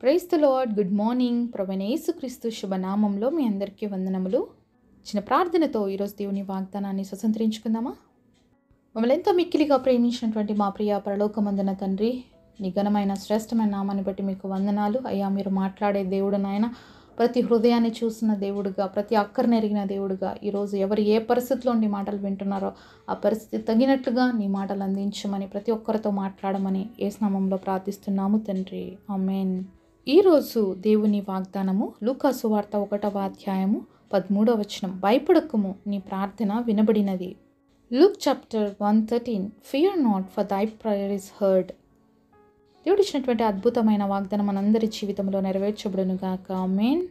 Praise the lord. Good morning. ప్రభువైన యేసుక్రీస్తు శుభనామంలో మీ అందరికీ వందనములు. చిన్న ప్రార్థనతో ఈరోజు దేవుని వాగ్దానాన్ని స్వతంత్రించుకుందామా? మమ్మల్ని ఎంతో మిక్కిలిగా ప్రేమించినటువంటి మా ప్రియ పరలోకమందున తండ్రి, నీ ఘనమైన శ్రేష్టమైన నామాన్ని బట్టి మీకు వందనాలు అయ్యా. మీరు మాట్లాడే దేవుడు నాయన, ప్రతి హృదయాన్ని చూసిన దేవుడుగా, ప్రతి అక్కరిని ఎరిగిన దేవుడుగా, ఈరోజు ఎవరు ఏ పరిస్థితిలో నీ మాటలు వింటున్నారో ఆ పరిస్థితి తగినట్లుగా నీ మాటలు అందించమని, ప్రతి ఒక్కరితో మాట్లాడమని యేసు నామములో ప్రార్థిస్తున్నాము తండ్రి. ఆమేన్. ఈరోజు దేవుని వాగ్దానము లూకా సువార్త 1వ అధ్యాయము 13వ వచనం. భయపడకుము, నీ ప్రార్థన వినబడినది. Luke chapter 1:13. Fear not, for thy prayer is heard. దేవుడు ఇచ్చినటువంటి అద్భుతమైన వాగ్దానం మనందరి జీవితంలో నెరవేర్చబడును గాక. ఆమేన్.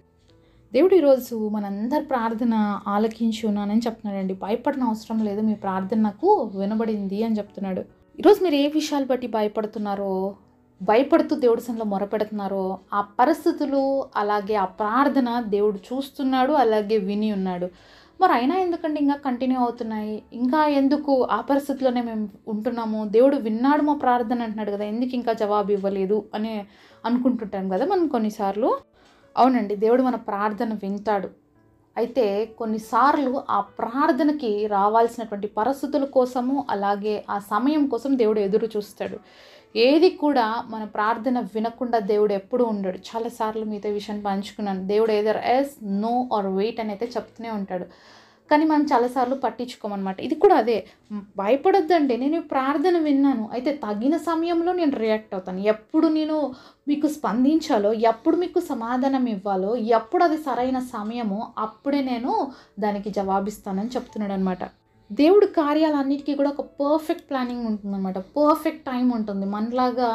దేవుడు ఈరోజు మనందరి ప్రార్థన ఆలకించున్నానని చెప్తున్నాడండి. భయపడిన అవసరం లేదు, మీ ప్రార్థన నాకు వినబడింది అని చెప్తున్నాడు. ఈరోజు మీరు ఏ విషయాలు బట్టి భయపడుతున్నారో, భయపడుతూ దేవుడి సన్నిధిలో మొరపెడుతున్నారో ఆ పరిస్థితులు, అలాగే ఆ ప్రార్థన దేవుడు చూస్తున్నాడు, అలాగే విని ఉన్నాడు. మరి అయినా ఎందుకండి ఇంకా కంటిన్యూ అవుతున్నాయి? ఇంకా ఎందుకు ఆ పరిస్థితిలోనే మేము ఉంటున్నాము? దేవుడు విన్నాడు మా ప్రార్థన అంటున్నాడు కదా, ఎందుకు ఇంకా జవాబు ఇవ్వలేదు అని అనుకుంటుంటాం కదా మనం కొన్నిసార్లు. అవునండి, దేవుడు మన ప్రార్థన వింటాడు. అయితే కొన్నిసార్లు ఆ ప్రార్థనకి రావాల్సినటువంటి పరిస్థితుల కోసము, అలాగే ఆ సమయం కోసం దేవుడు ఎదురు చూస్తాడు. ఏది కూడా మన ప్రార్థన వినకుండా దేవుడు ఎప్పుడు ఉండడు. చాలాసార్లు మీతో ఈ విషయాన్ని పంచుకున్నాను. దేవుడు either yes, no or wait అని అయితే చెప్తూనే ఉంటాడు. కానీ మనం చాలాసార్లు పట్టించుకోమన్నమాట. ఇది కూడా అదే, భయపడొద్దండి, నేను ఈ ప్రార్థన విన్నాను, అయితే తగిన సమయంలో నేను రియాక్ట్ అవుతాను. ఎప్పుడు నేను మీకు స్పందించాలో, ఎప్పుడు మీకు సమాధానం ఇవ్వాలో, ఎప్పుడు అది సరైన సమయమో అప్పుడే నేను దానికి జవాబిస్తానని చెప్తున్నాడు అనమాట. దేవుడు కార్యాలన్నిటికీ కూడా ఒక పర్ఫెక్ట్ ప్లానింగ్ ఉంటుందన్నమాట. పర్ఫెక్ట్ టైం ఉంటుంది. మనలాగా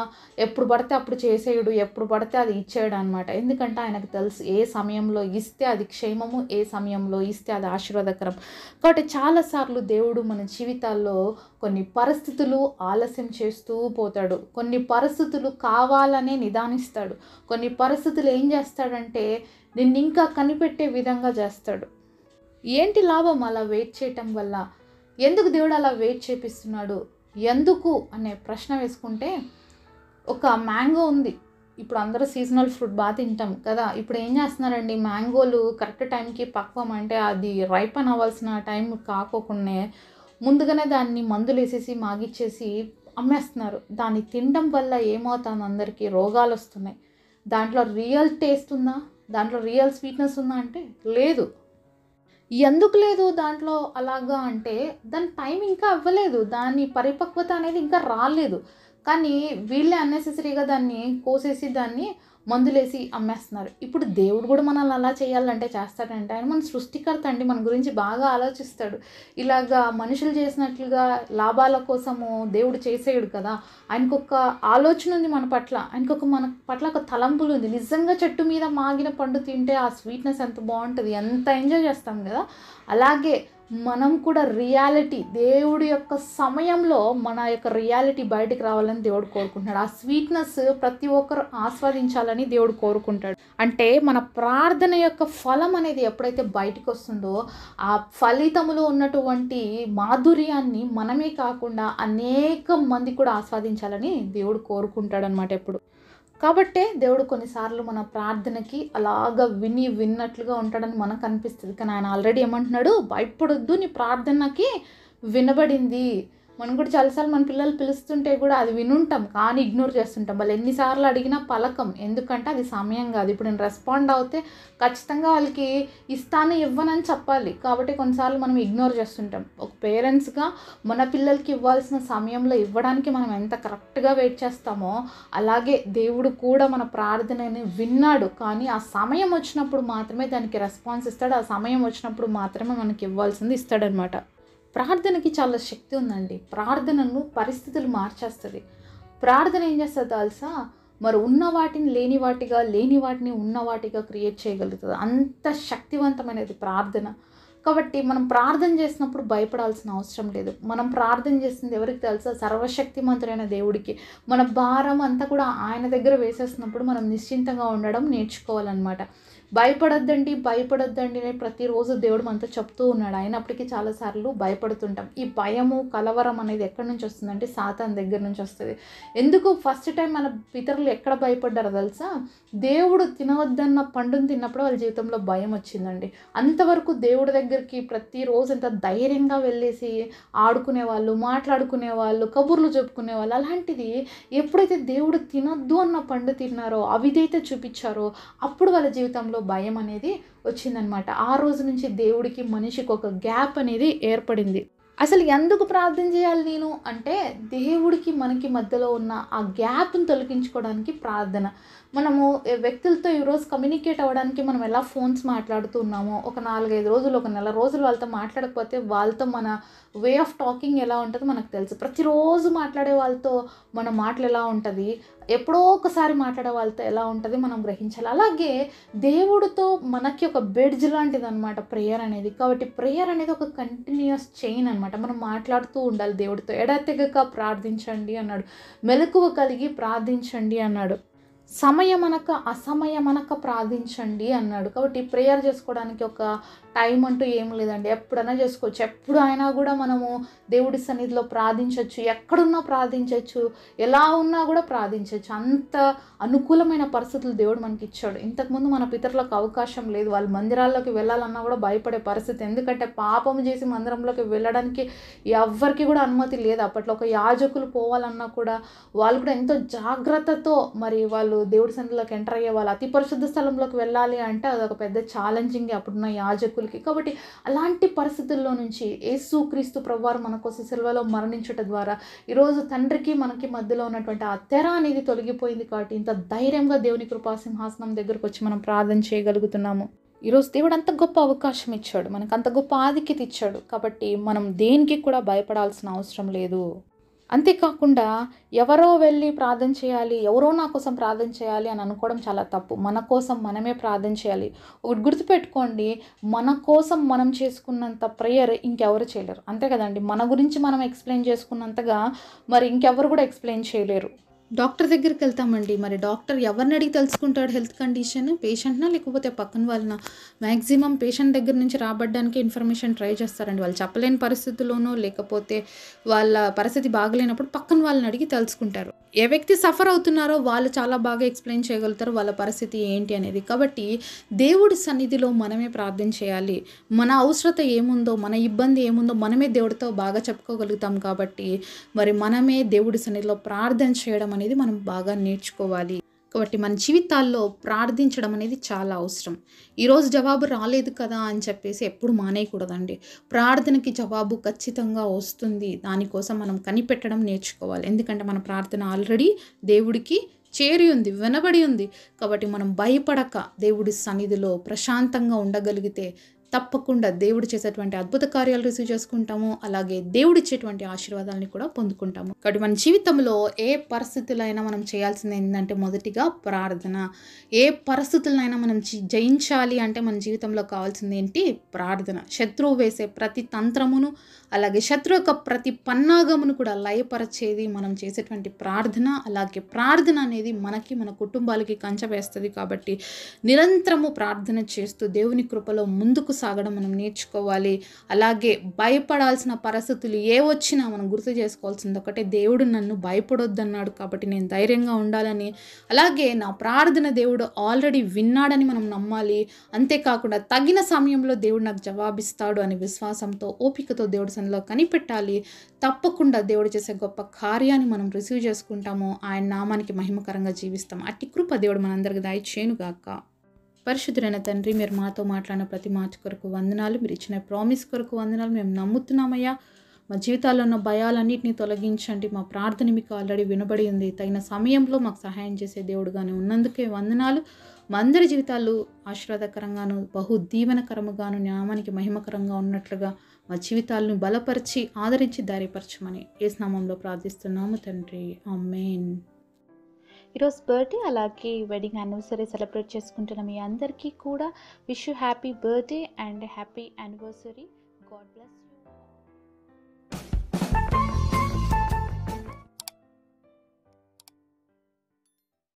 ఎప్పుడు పడితే అప్పుడు చేసేయడు, ఎప్పుడు పడితే అది ఇచ్చేయడు అనమాట. ఎందుకంటే ఆయనకు తెలుసు ఏ సమయంలో ఇస్తే అది క్షేమము, ఏ సమయంలో ఇస్తే అది ఆశీర్వాదకరం. కాబట్టి చాలాసార్లు దేవుడు మన జీవితాల్లో కొన్ని పరిస్థితులు ఆలస్యం చేస్తూ పోతాడు. కొన్ని పరిస్థితులు కావాలనే నిదానిస్తాడు. కొన్ని పరిస్థితులు ఏం చేస్తాడంటే నిన్ను ఇంకా కనిపెట్టే విధంగా చేస్తాడు. ఏంటి లాభం అలా వెయిట్ చేయటం వల్ల? ఎందుకు దేవుడు అలా వెయిట్ చేపిస్తున్నాడు? ఎందుకు అనే ప్రశ్న వేసుకుంటే, ఒక మ్యాంగో ఉంది. ఇప్పుడు అందరూ సీజనల్ ఫ్రూట్ బాగా తింటాం కదా. ఇప్పుడు ఏం చేస్తున్నారండి, మ్యాంగోలు కరెక్ట్ టైంకి పక్వం అంటే అది రైపన్ అవ్వాల్సిన టైం కాకోకుండా ముందుగానే దాన్ని మందులు వేసేసి మాగిచ్చేసి అమ్మేస్తున్నారు. దాన్ని తినడం వల్ల ఏమవుతుంది, అందరికీ రోగాలు వస్తున్నాయి. దాంట్లో రియల్ టేస్ట్ ఉందా? దాంట్లో రియల్ స్వీట్నెస్ ఉందా అంటే లేదు. ఎందుకు లేదు దాంట్లో అలాగా అంటే, దాని టైం ఇంకా అవ్వలేదు, దాని పరిపక్వత అనేది ఇంకా రాలేదు. కానీ వీళ్ళే అన్నెసెసరీగా దాన్ని కోసేసి దాన్ని మందులేసి అమ్మేస్తున్నారు. ఇప్పుడు దేవుడు కూడా మనల్ని అలా చేయాలంటే చేస్తాడంటే, ఆయన మన సృష్టికర్త అండి, మన గురించి బాగా ఆలోచిస్తాడు. ఇలాగా మనుషులు చేసినట్లుగా లాభాల కోసము దేవుడు చేసేయడు కదా. ఆయనకు ఒక ఆలోచన ఉంది మన పట్ల, మన పట్ల ఒక తలంపులు ఉంది. నిజంగా చెట్టు మీద మాగిన పండు తింటే ఆ స్వీట్నెస్ ఎంత బాగుంటుంది, ఎంత ఎంజాయ్ చేస్తాం కదా. అలాగే మనం కూడా రియాలిటీ, దేవుడి యొక్క సమయంలో మన యొక్క రియాలిటీ బయటికి రావాలని దేవుడు కోరుకుంటున్నాడు. ఆ స్వీట్నెస్ ప్రతి ఒక్కరు ఆస్వాదించాలని దేవుడు కోరుకుంటాడు. అంటే మన ప్రార్థన యొక్క ఫలం అనేది ఎప్పుడైతే బయటకు వస్తుందో, ఆ ఫలితములో ఉన్నటువంటి మాధుర్యాన్ని మనమే కాకుండా అనేక మంది కూడా ఆస్వాదించాలని దేవుడు కోరుకుంటాడు అనమాట ఎప్పుడు. కాబట్టే దేవుడు కొన్నిసార్లు మన ప్రార్థనకి అలాగా విన్నట్లుగా ఉంటాడని మనకు అనిపిస్తుంది. కానీ ఆయన ఆల్రెడీ ఏమంటున్నాడు, భయపడొద్దు, నీ ప్రార్థనకి వినబడింది. మనం కూడా చాలాసార్లు మన పిల్లలు పిలుస్తుంటే కూడా అది వినుంటాం, కానీ ఇగ్నోర్ చేస్తుంటాం. వాళ్ళు ఎన్నిసార్లు అడిగినా పలకం, ఎందుకంటే అది సమయం కాదు. ఇప్పుడు నేను రెస్పాండ్ అవుతే ఖచ్చితంగా వాళ్ళకి ఇస్తాను, ఇవ్వనని చెప్పాలి. కాబట్టి కొన్నిసార్లు మనం ఇగ్నోర్ చేస్తుంటాం. ఒక పేరెంట్స్గా మన పిల్లలకి ఇవ్వాల్సిన సమయంలో ఇవ్వడానికి మనం ఎంత కరెక్ట్గా వెయిట్ చేస్తామో, అలాగే దేవుడు కూడా మన ప్రార్థనని విన్నాడు. కానీ ఆ సమయం వచ్చినప్పుడు మాత్రమే దానికి రెస్పాన్స్ ఇస్తాడు. ఆ సమయం వచ్చినప్పుడు మాత్రమే మనకి ఇవ్వాల్సింది ఇస్తాడనమాట. ప్రార్థనకి చాలా శక్తి ఉందండి. ప్రార్థనను పరిస్థితులు మార్చేస్తుంది. ప్రార్థన ఏం చేస్తుంది తెలుసా? మరి ఉన్న వాటిని లేని వాటిగా, లేని వాటిని ఉన్న వాటిగా క్రియేట్ చేయగలుగుతుంది. అంత శక్తివంతమైనది ప్రార్థన. కాబట్టి మనం ప్రార్థన చేసినప్పుడు భయపడాల్సిన అవసరం లేదు. మనం ప్రార్థన చేసింది ఎవరికి తెలుసా? సర్వశక్తిమంతుడైన దేవుడికి. మన భారం అంతా కూడా ఆయన దగ్గర వేసేసినప్పుడు మనం నిశ్చింతంగా ఉండడం నేర్చుకోవాలన్నమాట. భయపడొద్దండి, భయపడొద్దండి అని ప్రతిరోజు దేవుడు మనతో చెప్తూ ఉన్నాడు. అయినప్పటికీ చాలాసార్లు భయపడుతుంటాం. ఈ భయము, కలవరం అనేది ఎక్కడి నుంచి వస్తుందంటే సాతాను దగ్గర నుంచి వస్తుంది. ఎందుకు ఫస్ట్ టైం మన పితరులు ఎక్కడ భయపడ్డారో తెలుసా? దేవుడు తినవద్దన్న పండును తిన్నప్పుడు వాళ్ళ జీవితంలో భయం వచ్చిందండి. అంతవరకు దేవుడి దగ్గరికి ప్రతిరోజు ఎంత ధైర్యంగా వెళ్ళేసి ఆడుకునేవాళ్ళు, మాట్లాడుకునేవాళ్ళు, కబుర్లు చెప్పుకునేవాళ్ళు. అలాంటిది ఎప్పుడైతే దేవుడు తినొద్దు అన్న పండు తిన్నారో, అవిధేయత చూపించారో, అప్పుడు వాళ్ళ జీవితంలో భయం అనేది వచ్చిందనమాట. ఆ రోజు నుంచి దేవుడికి మనిషికి ఒక గ్యాప్ అనేది ఏర్పడింది. అసలు ఎందుకు ప్రార్థన చేయాలి నేను అంటే, దేవుడికి మనకి మధ్యలో ఉన్న ఆ గ్యాప్ని తొలగించుకోవడానికి ప్రార్థన. మనము వ్యక్తులతో ఈరోజు కమ్యూనికేట్ అవ్వడానికి మనం ఎలా ఫోన్స్ మాట్లాడుతూ ఉన్నామో, ఒక 4-5 రోజులు, ఒక నెల రోజులు వాళ్ళతో మాట్లాడకపోతే వాళ్ళతో మన వే ఆఫ్ టాకింగ్ ఎలా ఉంటుందో మనకు తెలుసు. ప్రతిరోజు మాట్లాడే వాళ్ళతో మన మాటలు ఎలా ఉంటుంది, ఎప్పుడో ఒకసారి మాట్లాడే వాళ్ళతో ఎలా ఉంటుంది మనం గ్రహించాలి. అలాగే దేవుడితో మనకి ఒక బ్రిడ్జ్ లాంటిది అనమాట ప్రేయర్ అనేది. కాబట్టి ప్రేయర్ అనేది ఒక కంటిన్యూస్ చైన్ అనమాట. మనం మాట్లాడుతూ ఉండాలి దేవుడితో. ఎడతెగక ప్రార్థించండి అన్నాడు, మెలకువ కలిగి ప్రార్థించండి అన్నాడు, సమయమనక అసమయమనక ప్రార్థించండి అన్నాడు. కాబట్టి ప్రేయర్ చేసుకోవడానికి ఒక టైం అంటూ ఏం లేదండి, ఎప్పుడైనా చేసుకోవచ్చు. ఎప్పుడు అయినా కూడా మనము దేవుడి సన్నిధిలో ప్రార్థించవచ్చు, ఎక్కడున్నా ప్రార్థించవచ్చు, ఎలా ఉన్నా కూడా ప్రార్థించవచ్చు. అంత అనుకూలమైన పరిస్థితులు దేవుడు మనకి ఇచ్చాడు. ఇంతకుముందు మన పితరులకు అవకాశం లేదు, వాళ్ళు మందిరాల్లోకి వెళ్ళాలన్నా కూడా భయపడే పరిస్థితి. ఎందుకంటే పాపం చేసి మందిరంలోకి వెళ్ళడానికి ఎవ్వరికి కూడా అనుమతి లేదు అప్పట్లో. ఒక యాజకులు పోవాలన్నా కూడా వాళ్ళు కూడా ఎంతో జాగ్రత్తతో మరి వాళ్ళు దేవుడి సన్నిధిలోకి ఎంటర్ అయ్యే వాళ్ళు. అతి పరిశుద్ధ స్థలంలోకి వెళ్ళాలి అంటే అదొక పెద్ద ఛాలెంజింగ్ అప్పుడున్న యాజకులకి. కాబట్టి అలాంటి పరిస్థితుల్లో నుంచి యేసుక్రీస్తు ప్రభువారు మన కోసం సిలువలో మరణించుట ద్వారా ఈరోజు తండ్రికి మనకి మధ్యలో ఉన్నటువంటి ఆ తెర అనేది తొలగిపోయింది. కాబట్టి ఇంత ధైర్యంగా దేవుని కృపా సింహాసనం దగ్గరకు వచ్చి మనం ప్రార్థన చేయగలుగుతున్నాము. ఈరోజు దేవుడు అంత గొప్ప అవకాశం ఇచ్చాడు, మనకు అంత గొప్ప ఆధిక్యత ఇచ్చాడు. కాబట్టి మనం దేనికి కూడా భయపడాల్సిన అవసరం లేదు. అంతేకాకుండా ఎవరో వెళ్ళి ప్రార్థన చేయాలి, ఎవరో నా కోసం ప్రార్థన చేయాలి అని అనుకోవడం చాలా తప్పు. మన కోసం మనమే ప్రార్థన చేయాలి. ఒకటి గుర్తుపెట్టుకోండి, మన కోసం మనం చేసుకున్నంత ప్రేయర్ ఇంకెవరు చేయలేరు. అంతే కదండి, మన గురించి మనం ఎక్స్ప్లెయిన్ చేసుకున్నంతగా మరి ఇంకెవరు కూడా ఎక్స్ప్లెయిన్ చేయలేరు. డాక్టర్ దగ్గరికి వెళ్తామండి, మరి డాక్టర్ ఎవరిని అడిగి తెలుసుకుంటాడు హెల్త్ కండిషన్? పేషెంట్నా లేకపోతే పక్కన వాళ్ళన? మ్యాక్సిమం పేషెంట్ దగ్గర నుంచి రాబడ్డానికి ఇన్ఫర్మేషన్ ట్రై చేస్తారండి. వాళ్ళు చెప్పలేని పరిస్థితుల్లోనో లేకపోతే వాళ్ళ పరిస్థితి బాగలేనప్పుడు పక్కన వాళ్ళని అడిగి తెలుసుకుంటారు. ఏ వ్యక్తి సఫర్ అవుతున్నారో వాళ్ళు చాలా బాగా ఎక్స్ప్లెయిన్ చేయగలుగుతారు వాళ్ళ పరిస్థితి ఏంటి అనేది. కాబట్టి దేవుడి సన్నిధిలో మనమే ప్రార్థన చేయాలి. మన అవసరత ఏముందో, మన ఇబ్బంది ఏముందో మనమే దేవుడితో బాగా చెప్పుకోగలుగుతాం. కాబట్టి మరి మనమే దేవుడి సన్నిధిలో ప్రార్థన చేయడం అనేది మనం బాగా నేర్చుకోవాలి. కాబట్టి మన జీవితాల్లో ప్రార్థించడం అనేది చాలా అవసరం. ఈరోజు జవాబు రాలేదు కదా అని చెప్పేసి ఎప్పుడు మానేయకూడదండి. ప్రార్థనకి జవాబు ఖచ్చితంగా వస్తుంది. దానికోసం మనం కనిపెట్టడం నేర్చుకోవాలి. ఎందుకంటే మన ప్రార్థన ఆల్రెడీ దేవుడికి చేరి ఉంది, వినబడి ఉంది. కాబట్టి మనం భయపడక దేవుడి సన్నిధిలో ప్రశాంతంగా ఉండగలిగితే తప్పకుండా దేవుడు చేసేటువంటి అద్భుత కార్యాలు రిసీవ్ చేసుకుంటాము. అలాగే దేవుడిచ్చేటువంటి ఆశీర్వాదాలని కూడా పొందుకుంటాము. కాబట్టి మన జీవితంలో ఏ పరిస్థితులైనా మనం చేయాల్సింది ఏంటంటే మొదటిగా ప్రార్థన. ఏ పరిస్థితులైనా మనం జయించాలి అంటే మన జీవితంలో కావాల్సింది ఏంటి? ప్రార్థన. శత్రువు వేసే ప్రతి తంత్రమును అలాగే శత్రు యొక్క ప్రతి పన్నాగమును కూడా లయపరచేది మనం చేసేటువంటి ప్రార్థన. అలాగే ప్రార్థన అనేది మనకి మన కుటుంబాలకి కంచె వేస్తుంది. కాబట్టి నిరంతరము ప్రార్థన చేస్తూ దేవుని కృపలో ముందుకు సాగడం మనం నేర్చుకోవాలి. అలాగే భయపడాల్సిన పరిస్థితులు ఏ వచ్చినా మనం గుర్తు చేసుకోవాల్సింది ఒకటే, దేవుడు నన్ను భయపడొద్దన్నాడు కాబట్టి నేను ధైర్యంగా ఉండాలని, అలాగే నా ప్రార్థన దేవుడు ఆల్రెడీ విన్నాడని మనం నమ్మాలి. అంతేకాకుండా తగిన సమయంలో దేవుడు నాకు జవాబిస్తాడు అనే విశ్వాసంతో ఓపికతో దేవుడి సన్నిధిలో కనిపెట్టాలి. తప్పకుండా దేవుడు చేసే గొప్ప కార్యాన్ని మనం రిసీవ్ చేసుకుంటాము. ఆయన నామానికి మహిమకరంగా జీవిస్తాం. అట్టి కృప దేవుడు మనందరికి దయచేయునుగాక. పరిశుద్ధుడైన తండ్రి, మీరు మాతో మాట్లాడిన ప్రతి మాట కొరకు వందనాలు. మీరు ఇచ్చిన ప్రామిస్ కొరకు వందనాలు. మేము నమ్ముతున్నామయ్యా. మా జీవితాల్లో ఉన్న భయాలన్నింటినీ తొలగించండి. మా ప్రార్థన మీకు ఆల్రెడీ వినబడి ఉంది. తగిన సమయంలో మాకు సహాయం చేసే దేవుడుగానే ఉన్నందుకే వందనాలు. మా అందరి జీవితాలు ఆశీర్వాదకరంగాను బహు దీవెనకరముగాను నామానికి మహిమకరంగా ఉన్నట్లుగా మా జీవితాలను బలపరిచి ఆదరించి దారిపరచమని యేసు నామములో ప్రార్థిస్తున్నాము తండ్రి, ఆమేన్. ఈరోజు బర్త్డే అలాగే వెడ్డింగ్ యానివర్సరీ సెలబ్రేట్ చేసుకుంటున్న మీ అందరికీ కూడా wish you happy birthday and happy anniversary. God bless you.